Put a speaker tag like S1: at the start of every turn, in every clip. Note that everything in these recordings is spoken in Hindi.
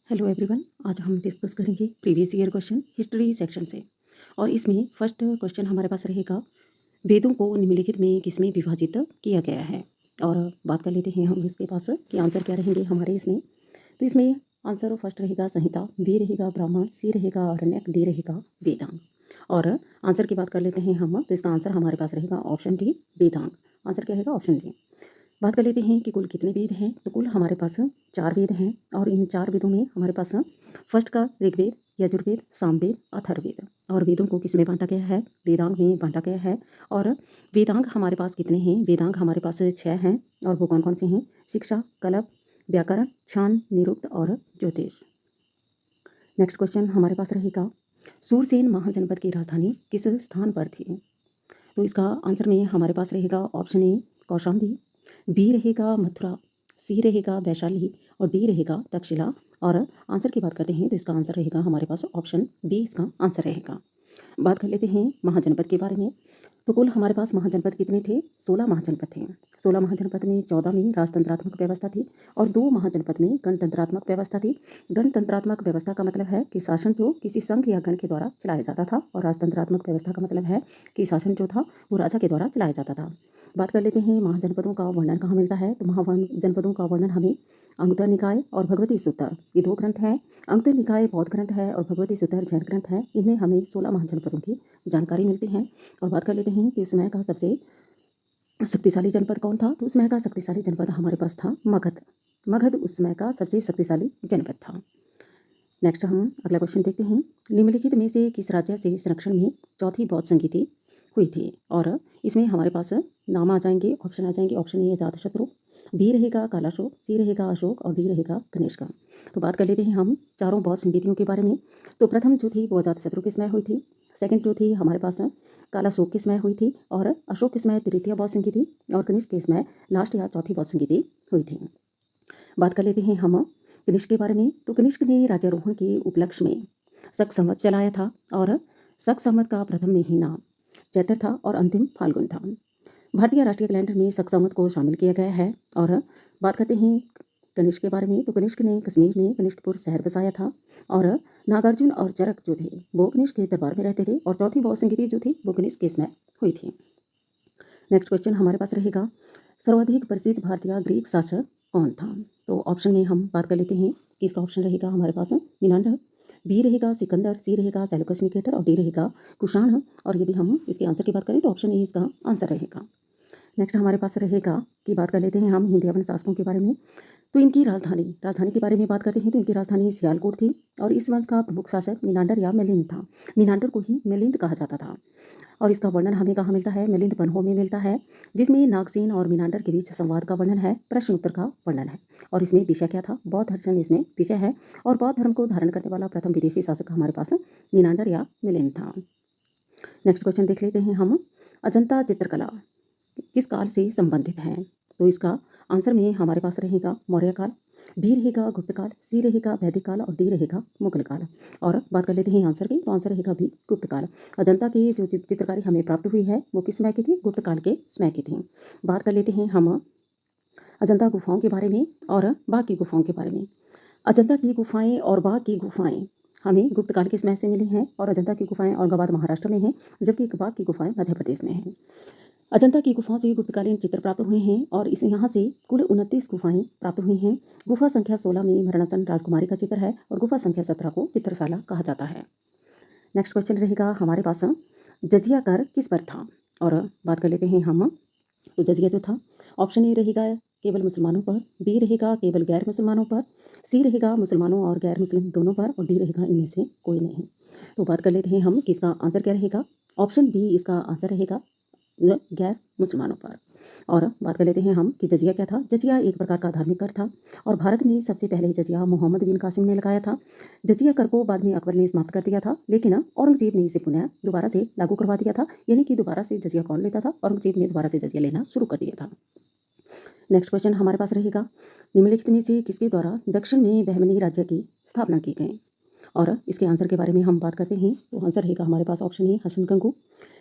S1: हेलो एवरीवन, आज हम डिस्कस करेंगे previous year question history section से। और इसमें फर्स्ट क्वेश्चन हमारे पास रहेगा, वेदों को निम्नलिखित में किसमें विभाजित किया गया है। और बात कर लेते हैं हम इसके पास कि आंसर क्या रहेंगे हमारे इसमें। तो इसमें आंसर फर्स्ट रहेगा संहिता, बी रहेगा ब्राह्मण, सी रहेगा आरण्यक, डी रहेगा वेदांग। और आंसर की बात कर लेते हैं हम, तो इसका आंसर हमारे पास रहेगा ऑप्शन डी, वेदांग। आंसर क्या रहेगा? Option D. बात कर लेते हैं कि कुल कितने वेद हैं। तो कुल हमारे पास 4 वेद हैं और इन 4 वेदों में हमारे पास फर्स्ट का ऋग्वेद, यजुर्वेद, सामवेद, अथर्ववेद। और वेदों को किस में बांटा गया है? वेदांग में बांटा गया है। और वेदांग हमारे पास कितने हैं? वेदांग हमारे पास 6 हैं। और वो कौन कौन से हैं? शिक्षा, कल्प, व्याकरण, छान, निरुक्त और ज्योतिष। नेक्स्ट क्वेश्चन हमारे पास रहेगा, सूरसेन महाजनपद की राजधानी किस स्थान पर थी? तो इसका आंसर में हमारे पास रहेगा ऑप्शन ए कौशाम्बी, बी रहेगा मथुरा, सी रहेगा वैशाली और डी रहेगा तक्षशिला। और आंसर की बात करते हैं तो इसका आंसर रहेगा हमारे पास ऑप्शन बी, इसका आंसर रहेगा। बात कर लेते हैं महाजनपद के बारे में। तो कुल हमारे पास महाजनपद कितने थे? 16 महाजनपद थे। 16 महाजनपद में 14 में राजतंत्रात्मक व्यवस्था थी और 2 महाजनपद में गणतंत्रात्मक व्यवस्था थी। गणतंत्रात्मक व्यवस्था का मतलब है कि शासन जो किसी संघ या गण के द्वारा चलाया जाता था, और राजतंत्रात्मक व्यवस्था का मतलब है कि शासन जो था वो राजा के द्वारा चलाया जाता था। बात कर लेते हैं महाजनपदों का वर्णन कहाँ मिलता है। तो महाजनपदों का वर्णन हमें अंगुत्तर निकाय और भगवती सूत्र, ये 2 ग्रंथ हैं। अंगुत्तर निकाय बौद्ध ग्रंथ है और भगवती सूत्र जैन ग्रंथ है। इनमें हमें 16 महाजनपदों की जानकारी मिलती है। और बात कर लेते हैं कि उस समय का सबसे शक्तिशाली जनपद कौन था। तो उस समय का शक्तिशाली जनपद हमारे पास था मगध। मगध उस समय का सबसे शक्तिशाली जनपद था। नेक्स्ट हम अगला क्वेश्चन देखते हैं, निम्नलिखित में से किस राज्य से संरक्षण में चौथी बौद्ध संगीति हुई थी? और इसमें हमारे पास नाम आ जाएंगे, ऑप्शन आ जाएंगे। ऑप्शन ए अजातशत्रु, बी रहेगा कालाशोक, सी रहेगा अशोक और डी रहेगा कनिष्क। तो बात कर लेते हैं हम चारों बौद्ध संगीतियों के बारे में। तो प्रथम जो थी वो अजातशत्रु के समय हुई थी। सेकंड जो थी हमारे पास कालाशोक के समय हुई थी। और अशोक के समय तृतीय बौद्ध संगीति और कनिष्क के समय लास्ट या चौथी बौद्ध संगीति हुई थी। बात कर लेते हैं हम कनिष्क के बारे में। तो कनिष्क ने राज्यारोहण के उपलक्ष्य में शक संवत चलाया था। और शक संवत का प्रथम महीना चैत्र था और अंतिम फाल्गुन था। भारतीय राष्ट्रीय कैलेंडर में शक संवत को शामिल किया गया है। और बात करते हैं कनिष्क के बारे में। तो कनिष्क ने कश्मीर में कनिष्कपुर शहर बसाया था। और नागार्जुन और चरक जो थे वो कनिष्क के दरबार में रहते थे। और चौथी बौद्ध संगीति जो थी वो कनिष्क के समय हुई थी। नेक्स्ट क्वेश्चन हमारे पास रहेगा, सर्वाधिक प्रसिद्ध भारतीय ग्रीक शासक कौन था? तो ऑप्शन में हम बात कर लेते हैं कि इसका ऑप्शन रहेगा हमारे पास मिनांडर, बी रहेगा सिकंदर, सी रहेगा सेल्यूकस निकेटर और डी रहेगा कुषाण। और यदि हम इसके आंसर की बात करें तो ऑप्शन ए इसका आंसर रहेगा। नेक्स्ट हमारे पास रहेगा कि बात कर लेते हैं हम हिंदी वन शासकों के बारे में। तो इनकी राजधानी के बारे में बात करते हैं। तो इनकी राजधानी सियालकोट थी। और इस वंश का प्रमुख शासक मिनांडर या मिलिंद था। मिनांडर को ही मिलिंद कहा जाता था। और इसका वर्णन हमें कहाँ मिलता है? मिलिंद वनहों में मिलता है, जिसमें नागसेन और मिनांडर के बीच संवाद का वर्णन है, प्रश्न उत्तर का वर्णन है। और इसमें विषय क्या था? बौद्ध दर्शन इसमें विषय है। और बौद्ध धर्म को धारण करने वाला प्रथम विदेशी शासक हमारे पास मिनांडर या मिलिंद था। नेक्स्ट क्वेश्चन देख लेते हैं हम, अजंता चित्रकला किस काल से संबंधित है? तो इसका आंसर में हमारे पास रहेगा मौर्य काल, बी रहेगा गुप्त काल, सी रहेगा वैदिक काल और डी रहेगा मुगल काल। और बात कर लेते हैं आंसर की। तो आंसर रहेगा भी गुप्त काल। अजंता की जो चित्रकारी हमें प्राप्त हुई है वो किस समय की थी? गुप्त काल के समय की थी। बात कर लेते हैं हम अजंता गुफाओं के बारे में और बाघ की गुफाओं के बारे में। अजंता की गुफाएं और बाघ की गुफाएं हमें गुप्त काल के समय से मिली हैं। और अजंता की गुफाएं औरंगाबाद महाराष्ट्र में हैं, जबकि बाघ की गुफाएं मध्य प्रदेश में हैं। अजंता की गुफाओं से गुप्तकालीन चित्र प्राप्त हुए हैं और इस यहाँ से कुल 29 गुफाएं प्राप्त हुई हैं। गुफा संख्या 16 में मरणासन राजकुमारी का चित्र है और गुफा संख्या 17 को चित्रशाला कहा जाता है। नेक्स्ट क्वेश्चन रहेगा हमारे पास, जजिया कर किस पर था? और बात कर लेते हैं हम। तो जजिया जो था, ऑप्शन ए रहेगा केवल मुसलमानों पर, बी रहेगा केवल गैर मुसलमानों पर, सी रहेगा मुसलमानों और गैर मुस्लिम दोनों पर और डी रहेगा इनमें से कोई नहीं। तो बात कर लेते हैं हम कि इसका आंसर क्या रहेगा। ऑप्शन बी इसका आंसर रहेगा गैर मुसलमानों पर। और बात कर लेते हैं हम कि जजिया क्या था। जजिया एक प्रकार का धार्मिक कर था और भारत में सबसे पहले जजिया मोहम्मद बिन कासिम ने लगाया था। जजिया कर को बाद में अकबर ने समाप्त कर दिया था, लेकिन औरंगजेब ने इसे पुनः दोबारा से लागू करवा दिया था। यानी कि दोबारा से जजिया कौन लेता था? औरंगजेब ने दोबारा से जजिया लेना शुरू कर दिया था। नेक्स्ट क्वेश्चन हमारे पास रहेगा, निम्नलिखित में से किसके द्वारा दक्षिण में बहमनी राज्य की स्थापना की गई? और इसके आंसर के बारे में हम बात करते हैं। तो आंसर रहेगा हमारे पास option A Hasan Gangu,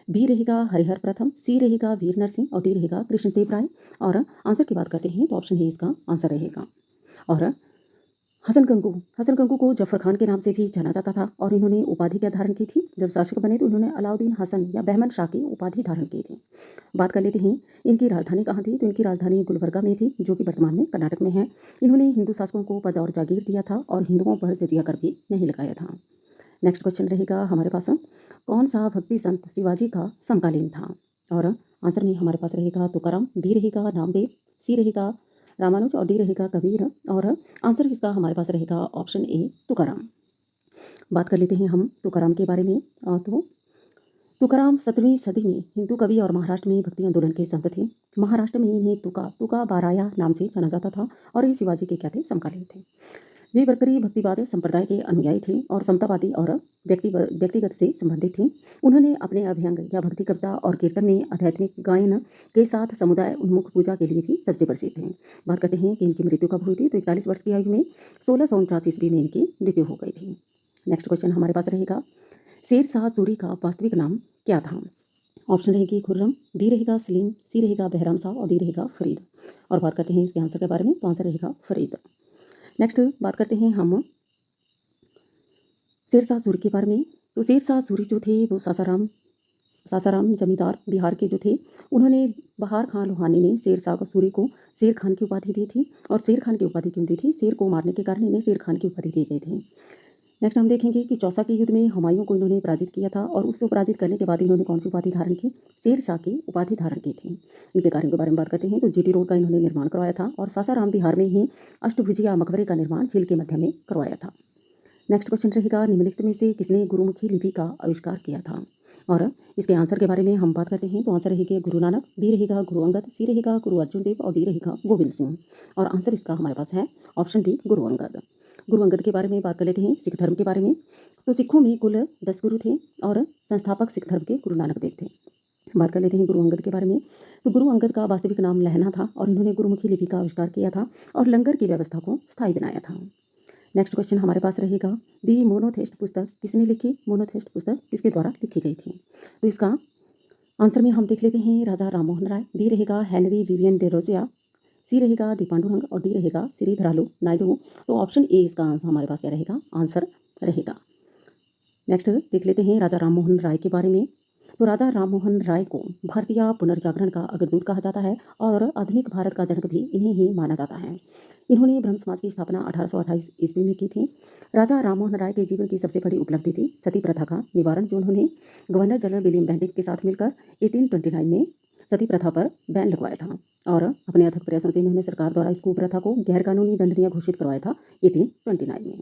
S1: B रहेगा हरिहर प्रथम, सी रहेगा वीर नरसिंह और डी रहेगा कृष्णदेव राय। और आंसर की बात करते हैं तो ऑप्शन ए इसका आंसर रहेगा। और हसन गंगू को जफर खान के नाम से भी जाना जाता था और इन्होंने उपाधि क्या धारण की थी? जब शासक बने तो इन्होंने अलाउद्दीन हसन या बहमन शाह की उपाधि धारण की थी। बात कर लेते हैं इनकी राजधानी कहाँ थी? तो इनकी राजधानी गुलबर्गा में थी, जो कि वर्तमान में कर्नाटक में है। इन्होंने हिंदू शासकों को पद और जागीर दिया था और हिंदुओं पर जजिया कर भी नहीं लगाया था। नेक्स्ट क्वेश्चन रहेगा हमारे पास, कौन सा भक्ति संत शिवाजी का समकालीन था? और आंसर में हमारे पास रहेगा तुकाराम, बी रहेगा नामदेव, सी रहेगा रामानुज और डी रहेगा कबीर। और आंसर इसका हमारे पास रहेगा ऑप्शन ए तुकाराम। बात कर लेते हैं हम तुकाराम के बारे में। तो तुकाराम 7वीं सदी में हिंदू कवि और महाराष्ट्र में भक्ति आंदोलन के संत थे। महाराष्ट्र में इन्हें तुका बाराया नाम से जाना जाता था और ये शिवाजी के क्या थे? समकालीन थे। वे वरकरी भक्तिवाद संप्रदाय के अनुयायी थे और समतावादी और व्यक्तिगत से संबंधित थे। उन्होंने अपने अभ्यंग या भक्ति कविता और कीर्तन में आध्यात्मिक गायन के साथ समुदाय उन्मुख पूजा के लिए भी सबसे प्रसिद्ध हैं। बात करते हैं कि इनकी मृत्यु कब हुई थी? तो 41 वर्ष की आयु में 1649 ईस्वी में इनकी मृत्यु हो गई थी। नेक्स्ट क्वेश्चन हमारे पास रहेगा, शेर शाह सूरी का वास्तविक नाम क्या था? ऑप्शन रहेगी खुर्रम, बी रहेगा सलीम, सी रहेगा बहराम शाह और डी रहेगा फरीद। और बात करते हैं इसके आंसर के बारे में, तो आंसर रहेगा फरीद। नेक्स्ट बात करते हैं हम शेर शाह सूरी के बारे में। तो शेर शाह सूरी जो थे वो सासाराम जमींदार बिहार के जो थे, उन्होंने बहार खां लोहानी ने शेर शाह सूरी को शेर खान की उपाधि दी थी। और शेर खान की उपाधि क्यों दी थी? शेर को मारने के कारण इन्हें शेर खान की उपाधि दी गई थी। नेक्स्ट हम देखेंगे कि चौसा के युद्ध में हुमायूं को इन्होंने पराजित किया था और उसको पराजित करने के बाद इन्होंने कौन सी उपाधि धारण की? शेर शाह की उपाधि धारण की थी। इनके कार्यों के बारे में बात करते हैं तो जीटी रोड का इन्होंने निर्माण करवाया था और सासाराम बिहार में ही अष्टभुजिया मकबरे का निर्माण झील के मध्य में करवाया था। नेक्स्ट क्वेश्चन रहेगा, निम्नलिखित में से किसने गुरुमुखी लिपि का आविष्कार किया था? और इसके आंसर के बारे में हम बात करते हैं तो आंसर रहेगा गुरु नानक, बी रहेगा गुरु अंगद, सी रहेगा गुरु अर्जुन देव और डी रहेगा गोविंद सिंह। और आंसर इसका हमारे पास है ऑप्शन बी गुरु अंगद। गुरु अंगद के बारे में बात कर लेते हैं सिख धर्म के बारे में। तो सिखों में कुल 10 गुरु थे और संस्थापक सिख धर्म के गुरु नानक देव थे। बात कर लेते हैं गुरु अंगद के बारे में। तो गुरु अंगद का वास्तविक नाम लहना था और इन्होंने गुरुमुखी लिपि का आविष्कार किया था और लंगर की व्यवस्था को स्थायी बनाया था। नेक्स्ट क्वेश्चन हमारे पास रहेगा, दी मोनोथेस्ट पुस्तक किसने लिखी? मोनोथेस्ट पुस्तक किसके द्वारा लिखी गई थी? तो इसका आंसर में हम देख लेते हैं राजा राममोहन राय, बी रहेगा हेनरी विवियन डे रोजिया, सी रहेगा दी पांडुरंग और डी रहेगा श्रीधरालू नायडू। तो ऑप्शन ए इसका आंसर हमारे पास क्या रहेगा? आंसर रहेगा। नेक्स्ट देख लेते हैं राजा राममोहन राय के बारे में। तो राजा राममोहन राय को भारतीय पुनर्जागरण का अग्रदूत कहा जाता है और आधुनिक भारत का जनक भी इन्हें ही माना जाता है। इन्होंने ब्रह्म समाज की स्थापना 1828 ईस्वी में की थी। राजा राममोहन राय के जीवन की सबसे बड़ी उपलब्धि थी सती प्रथा का निवारण, जो उन्होंने गवर्नर जनरल विलियम बेंटिक के साथ मिलकर 1829 में सती प्रथा पर बैन लगवाया था। और अपने अथक प्रयासों से इन्होंने सरकार द्वारा इस कुप्रथा को गैरकानूनी दंडनीय घोषित करवाया था 1829 में।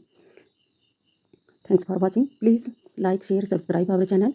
S1: Thanks for watching. Please like, share, subscribe our channel.